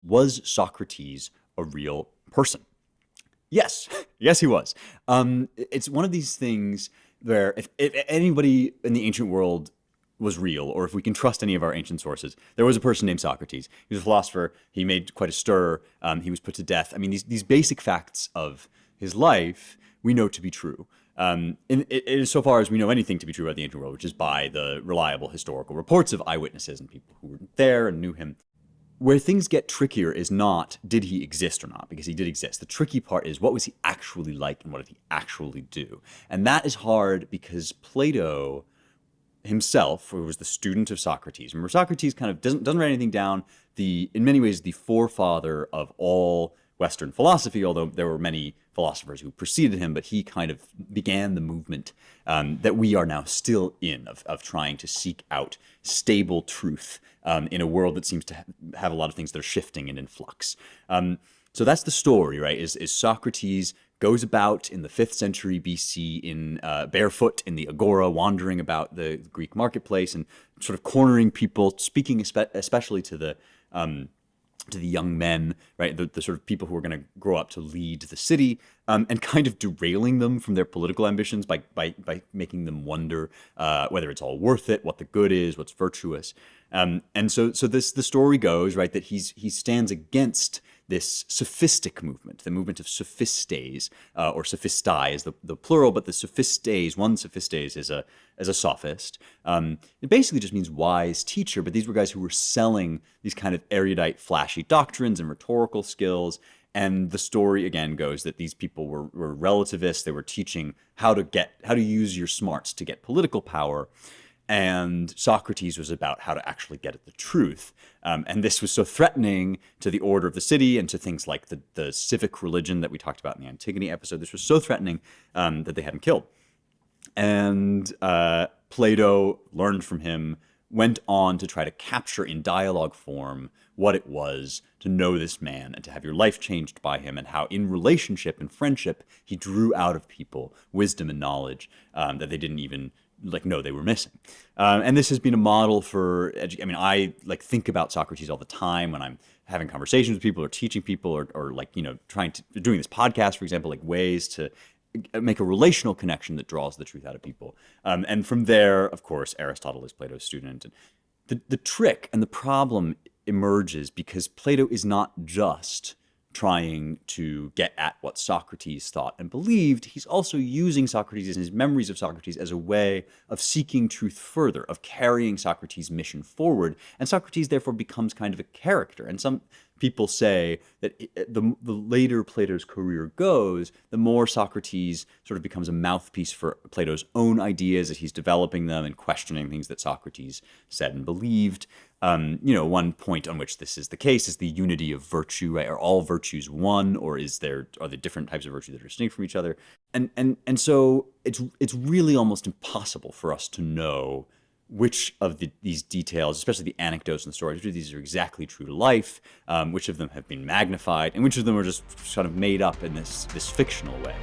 Was Socrates a real person? Yes, yes, he was. It's one of these things where if anybody in the ancient world was real, or if we can trust any of our ancient sources, there was a person named Socrates. He was a philosopher. He made quite a stir. He was put to death. I mean, these basic facts of his life we know to be true. So far as we know anything to be true about the ancient world, which is by the reliable historical reports of eyewitnesses and people who were there and knew him. Where things get trickier is not did he exist or not, because he did exist. The tricky part is what was he actually like and what did he actually do? And that is hard because Plato himself, who was the student of Socrates. Remember, Socrates kind of doesn't write anything down. In many ways, the forefather of all Western philosophy, although there were many philosophers who preceded him, but he kind of began the movement that we are now still in of trying to seek out stable truth in a world that seems to have a lot of things that are shifting and in flux. So that's the story, right? Is Socrates goes about in the 5th century BC in barefoot in the agora, wandering about the Greek marketplace and sort of cornering people, speaking especially to the young men, right? The sort of people who are going to grow up to lead the city, and kind of derailing them from their political ambitions by making them wonder whether it's all worth it, what the good is, what's virtuous. And so the story goes, right, that he stands against this sophistic movement, the movement of sophistes, or sophistae is the plural, but the sophistes, one sophistes is a sophist. It basically just means wise teacher, but these were guys who were selling these kind of erudite, flashy doctrines and rhetorical skills. And the story again goes that these people were relativists. They were teaching how to use your smarts to get political power. And Socrates was about how to actually get at the truth. And this was so threatening to the order of the city and to things like the civic religion that we talked about in the Antigone episode. This was so threatening that they had him killed. And Plato learned from him, went on to try to capture in dialogue form what it was to know this man and to have your life changed by him, and how in relationship and friendship he drew out of people wisdom and knowledge that they didn't even know they were missing. And this has been a model for I think about Socrates all the time when I'm having conversations with people or teaching people or doing this podcast, for example, like ways to make a relational connection that draws the truth out of people. And from there, of course, Aristotle is Plato's student. And the trick and the problem emerges because Plato is not just trying to get at what Socrates thought and believed. He's also using Socrates and his memories of Socrates as a way of seeking truth further, of carrying Socrates' mission forward. And Socrates therefore becomes kind of a character. And some people say that the later Plato's career goes, the more Socrates sort of becomes a mouthpiece for Plato's own ideas as he's developing them and questioning things that Socrates said and believed. One point on which this is the case is the unity of virtue, right? Are all virtues one, or are there different types of virtue that are distinct from each other? And so it's really almost impossible for us to know which of these details, especially the anecdotes and the stories, which of these are exactly true to life, which of them have been magnified, and which of them are just sort of made up in this fictional way.